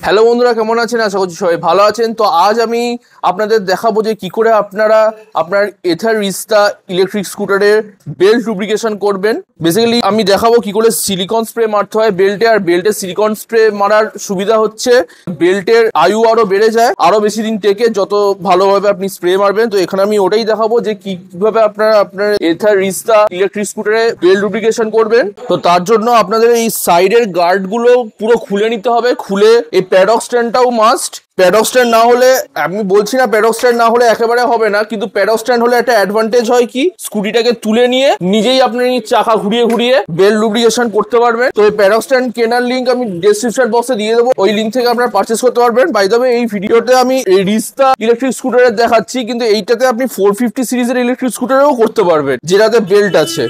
Hello বন্ধুরা, কেমন আছেন? আশা করছি সবাই ভালো আছেন। তো আজ আমি আপনাদের দেখাবো যে কি করে আপনারা আপনার এথার রিস্তা ইলেকট্রিক স্কুটারের বেল্ট লুব্রিকেশন করবেন। বেসিক্যালি আমি দেখাবো কি করে সিলিকন স্প্রে মারতে হয় বেল্টে। আর বেল্টে সিলিকন স্প্রে মারার সুবিধা হচ্ছে বেল্টের আয়ু আরো বেড়ে যায়, আরো বেশি দিন টেকে যত ভালোভাবে আপনি স্প্রে মারবেন। তো এখানে আমি ওটাই দেখাবো যে কিভাবে আপনারা আপনার এথার রিস্তা ইলেকট্রিক স্কুটারে বেল্ট লুব্রিকেশন করবেন। তো তার জন্য আপনাদের এই সাইডের গার্ড গুলো পুরো খুলে নিতে হবে। খুলে এই প্যাডক স্ট্যান্ডটাও মাস্ট। প্যাডক স্ট্যান্ড না হলে, আমি বলছি না প্যাডক স্ট্যান্ড না হলে একেবারে হবে না, কিন্তু প্যাডক স্ট্যান্ড হলে একটা অ্যাডভান্টেজ হয় কি, স্কুটিটাকে তুলে নিয়ে নিজেই আপনি চাকা ঘুরিয়ে ঘুরিয়ে বেল্ট লুব্রিকেশন করতে পারবেন। তো এই প্যাডক স্ট্যান্ড কেনার লিঙ্ক আমি ডেসক্রিপশন বক্সে দিয়ে দেবো, ওই লিঙ্ক থেকে আপনারা পারচেস করতে পারবেন। বাই দ্য ওয়ে, এই ভিডিওতে আমি এই রিস্তা ইলেকট্রিক স্কুটারের দেখাচ্ছি, কিন্তু এইটাতে আপনি 450 সিরিজের ইলেকট্রিক স্কুটারেও করতে পারবেন যেটাতে বেল্ট আছে।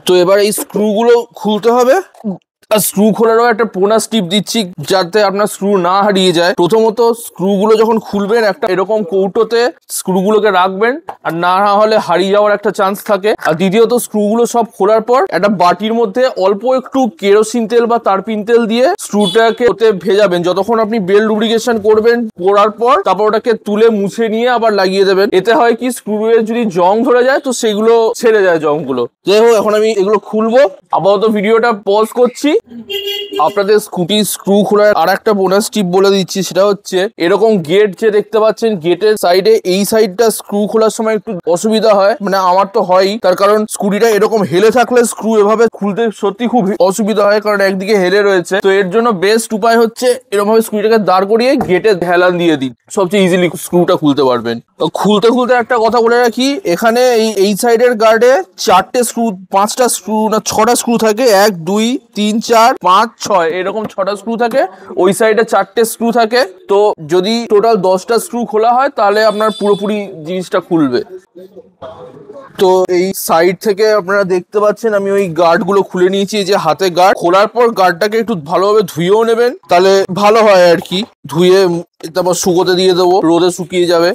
তো এবার এই স্ক্রুগুলো খুলতে হবে। আর স্ক্রু খোলারও একটা বোনাস টিপ দিচ্ছি যাতে আপনার স্ক্রু না হারিয়ে যায়। প্রথমত স্ক্রুগুলো যখন খুলবেন একটা এরকম কৌটোতে স্ক্রুগুলোকে রাখবেন, আর না হলে হারিয়ে যাওয়ার একটা চান্স থাকে। আর দ্বিতীয়ত স্ক্রুগুলো সব খোলার পর একটা বাটির মধ্যে অল্প একটু কেরোসিন তেল বা তারপিন তেল দিয়ে স্ক্রুটাকে ওতে ভেজাবেন যতক্ষণ আপনি বেল্ট লুব্রিকেশন করবেন। করার পর তারপর ওটাকে তুলে মুছে নিয়ে আবার লাগিয়ে দেবেন। এতে হয় কি, স্ক্রুয়ের যদি জং ধরে যায় তো সেগুলো ছেড়ে যায় জংগুলো। যাই হোক, এখন আমি এগুলো খুলবো। আপাতত ভিডিওটা পজ করছি। আপনাদের স্কুটি স্ক্রু খোলার আর একটা বোনাস টিপ বলে দিচ্ছি, সেটা হচ্ছে এরকম গেট যে দেখতে পাচ্ছেন, গেটের সাইডে এই সাইডটা স্ক্রু খোলার সময় একটু অসুবিধা হয়, মানে আমার তো হয়ই। তার কারণ স্কুটিটা এরকম হেলে থাকলে স্ক্রু এভাবে খুলতে সত্যি খুব অসুবিধা হয়, কারণ একদিকে হেলে রয়েছে। তো এর জন্য বেস্ট উপায় হচ্ছে এরকম ভাবে স্কুটিটাকে দাঁড় করিয়ে গেটে হেলান দিয়ে দিন, সবচেয়ে ইজিলি স্ক্রুটা খুলতে পারবেন। তো খুলতে খুলতে একটা কথা বলে রাখি, এখানে এই সাইডের গার্ডে 4টে স্ক্রু, 5টা স্ক্রু না 6টা স্ক্রু থাকে। 1 2 3 4 5 6 এরকম 6টা স্ক্রু থাকে। ওই সাইডে 4টে স্ক্রু থাকে। তো যদি টোটাল 10টা স্ক্রু খোলা হয় তাহলে আপনার পুরোপুরি জিনিসটা খুলবে। তো এই সাইড থেকে আপনারা দেখতে পাচ্ছেন আমি ওই গার্ড গুলো খুলে নিয়েছি। এই যে হাতে গার্ড খোলার পর গার্ডটাকে একটু ভালোভাবে ধুয়েও নেবেন, তাহলে ভালো হয় আর কি। ধুয়ে তারপর শুকোতে দিয়ে দেবো, রোদে শুকিয়ে যাবে।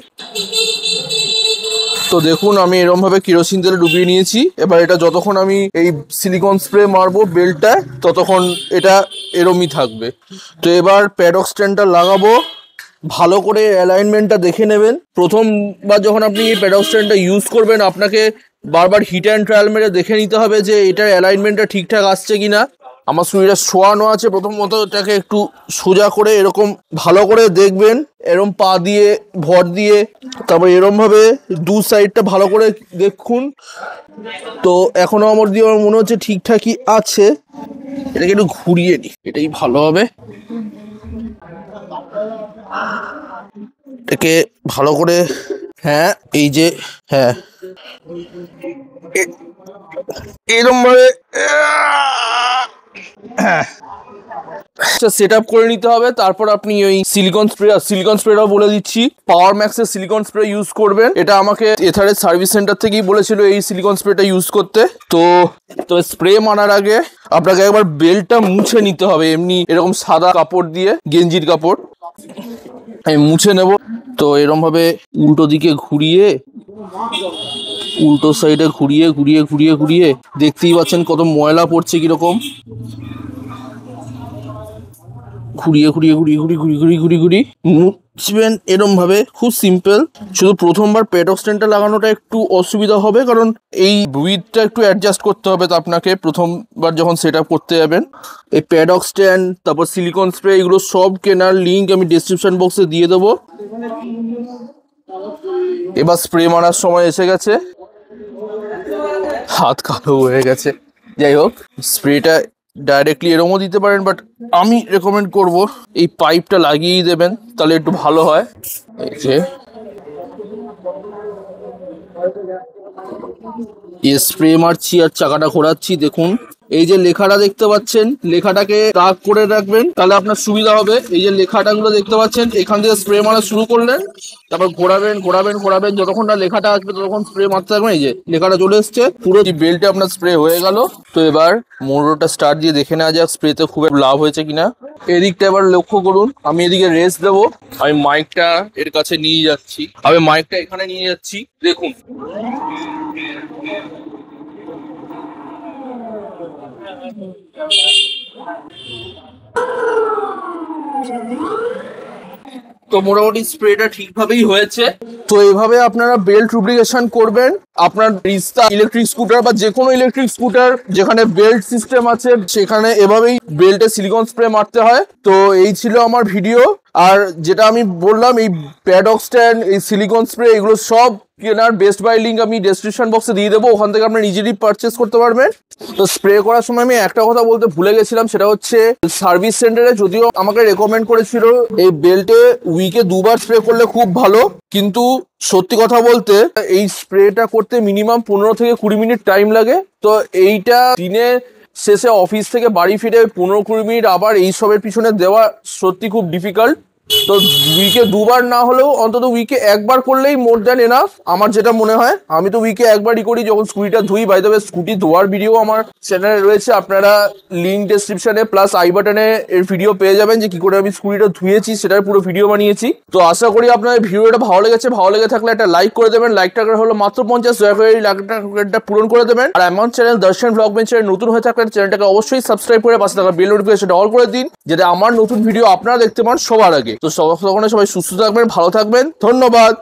তো দেখুন, আমি এরকম ভাবে কেরোসিন তেলে ডুবিয়ে নিয়েছি। এবার এটা যতক্ষণ আমি এই সিলিকন স্প্রে মারবো বেল্টটায় ততক্ষণ এটা এরমই থাকবে। তো এবার প্যাডক স্ট্যান্ডটা লাগাবো। ভালো করে অ্যালাইনমেন্টটা দেখে নেবেন। প্রথমবার যখন আপনি এই প্যাডক স্ট্যান্ডটা ইউজ করবেন আপনাকে বারবার হিট অ্যান্ড ট্রায়াল মেরে দেখে নিতে হবে যে এটার অ্যালাইনমেন্টটা ঠিকঠাক আসছে কিনা। আমার স্কুটিটা শোয়ানো আছে, প্রথমত এটাকে একটু সোজা করে এরকম ভালো করে দেখবেন, এরম পা দিয়ে ভর দিয়ে, তারপর এরম ভাবে দু সাইডটা ভালো করে দেখুন। তো এখনো আমার মনে হচ্ছে ঠিকঠাকই আছে। এটাকে একটু ঘুরিয়ে নিই, এটাই ভালো হবে। এটাকে ভালো করে, হ্যাঁ এই যে, হ্যাঁ এরকম ভাবে সেট আপ করে নিতে হবে। তারপর আপনি ওই সিলিকন স্প্রেটাও বলে দিচ্ছি, পাওয়ার ম্যাক্সের সিলিকন স্প্রে ইউজ করবেন। এটা আমাকে এথারের সার্ভিস সেন্টার থেকেই বলেছিল এই সিলিকন স্প্রেটা ইউজ করতে। তো স্প্রে মারার আগে আপনাকে একবার বেল্টটা মুছে নিতে হবে, এমনি এরকম সাদা কাপড় দিয়ে, গেঞ্জির কাপড় আমি মুছে নেব। তো এরকম ভাবে উল্টো দিকে ঘুরিয়ে, উল্টো সাইডে ঘুরিয়ে ঘুরিয়ে ঘুরিয়ে ঘুরিয়ে, দেখতেই পাচ্ছেন কত ময়লা পড়ছে কিরকম। ঘুরিয়ে ঘুরিয়ে ঘুরিয়ে ঘুরিয়ে ঘুরিয়ে ঘুরিয়ে ঘুরিয়ে ঘুরিয়ে মুছবেন এরম ভাবে। খুব সিম্পল। শুধু প্রথমবার প্যাডক স্ট্যান্ডটা লাগানোটা একটু অসুবিধা হবে, কারণ এই উইথটা একটু অ্যাডজাস্ট করতে হবে তো আপনাকে প্রথমবার যখন সেট আপ করতে যাবেন। এই প্যাডক স্ট্যান্ড, তারপর সিলিকন স্প্রে, এগুলো সব কেনার লিঙ্ক আমি ডেসক্রিপশন বক্সে দিয়ে দেবো। এবার স্প্রে মারার সময় এসে গেছে, হাত কালো হয়ে গেছে। যাই হোক, স্প্রেটা ডাইরেক্টলি এরমও দিতে পারেন, বাট আমি রেকমেন্ড করব এই পাইপটা লাগিয়েই দেবেন, তাহলে একটু ভালো হয়। এই যে স্প্রে মারছি আর চাকাটা ঘোরাচ্ছি, দেখুন এই যে লেখাটা দেখতে পাচ্ছেন, লেখাটাকে দাগ করে রাখবেন, তাহলে আপনার সুবিধা হবে। এই যে লেখাটা গুলো দেখতে পাচ্ছেন, এখান থেকে স্প্রে মারা শুরু করলেন, তারপর ঘোরাবেন ঘোরাবেন ঘোরাবেন, যতক্ষণ না লেখাটা আসবে ততক্ষণ স্প্রে মারতে থাকবেন। এই যে লেখাটা চলে এসছে, পুরো বেল্টে আপনার স্প্রে হয়ে গেল। তো এবার মোটরটা স্টার্ট দিয়ে দেখে নেওয়া যাক স্প্রেতে খুব লাভ হয়েছে কিনা। এদিকটা এবার লক্ষ্য করুন, আমি এদিকে রেস্ট দেবো। আমি মাইকটা এর কাছে নিয়ে যাচ্ছি, আমি মাইকটা এখানে নিয়ে যাচ্ছি, দেখুন তো মোটামুটি স্প্রেটা ঠিকভাবেই হয়েছে। তো এইভাবে আপনারা বেল্ট লুব্রিকেশন করবেন আপনার রিস্তা ইলেকট্রিক স্কুটার বা যে কোনো ইলেকট্রিক স্কুটার যেখানে বেল্ট সিস্টেম আছে সেখানে এভাবেই বেল্টে সিলিকন স্প্রে মারতে হয়। তো এই ছিল আমার ভিডিও। আর যেটা আমি বললাম এই প্যাডক স্ট্যান্ড, এই সিলিকন স্প্রে, এগুলো সব কেনার বেস্ট বাই লিঙ্ক আমি ডেসক্রিপশন বক্সে দিয়ে দেবো, ওখান থেকে আপনি নিজেরই পারচেস করতে পারবেন। তো স্প্রে করার সময় আমি একটা কথা বলতে ভুলে গেছিলাম, সেটা হচ্ছে সার্ভিস সেন্টারে যদিও আমাকে রেকমেন্ড করেছিল এই বেল্টে উইকে 2বার স্প্রে করলে খুব ভালো, কিন্তু সত্যি কথা বলতে এই স্প্রেটা করতে মিনিমাম 15 থেকে 20 মিনিট টাইম লাগে। তো এইটা দিনে শেষে অফিস থেকে বাড়ি ফিরে 15-20 মিনিট আবার এইসবের পিছনে দেওয়া সত্যি খুব ডিফিকাল্ট। তো উইকে 2বার না হলেও অন্তত উইকে 1বার করলেই মোর দ্যান এনাফ আমার যেটা মনে হয়। আমি তো উইকে 1বারই করি যখন স্কুটিটা ধুই। বাই দ্য ওয়ে স্কুটি ধোয়ার ভিডিও আমার চ্যানেলে রয়েছে, আপনারা লিঙ্ক ডেসক্রিপশনে প্লাস আই বাটনে এর ভিডিও পেয়ে যাবেন যে কি করে আমি স্কুটিটা ধুয়েছি, সেটার পুরো ভিডিও বানিয়েছি। তো আশা করি আপনাদের ভিডিওটা ভালো লেগেছে। ভালো লেগে থাকলে একটা লাইক করে দেবেন, লাইকটা হলো মাত্র 50, দয়া করে এই লাইকটা পূরণ করে দেবেন। আর এমন চ্যানেল দর্শন ব্লগ বেঞ্চের নতুন হয়ে থাকলে চ্যানেলটাকে অবশ্যই সাবস্ক্রাইব করে পাশে থাকা বেল নোটিফিকেশনটা অল করে দিন, যাতে আমার নতুন ভিডিও আপনারা দেখতে পান সবার আগে। তো তখন সবাই সুস্থ থাকবেন, ভালো থাকবেন, ধন্যবাদ।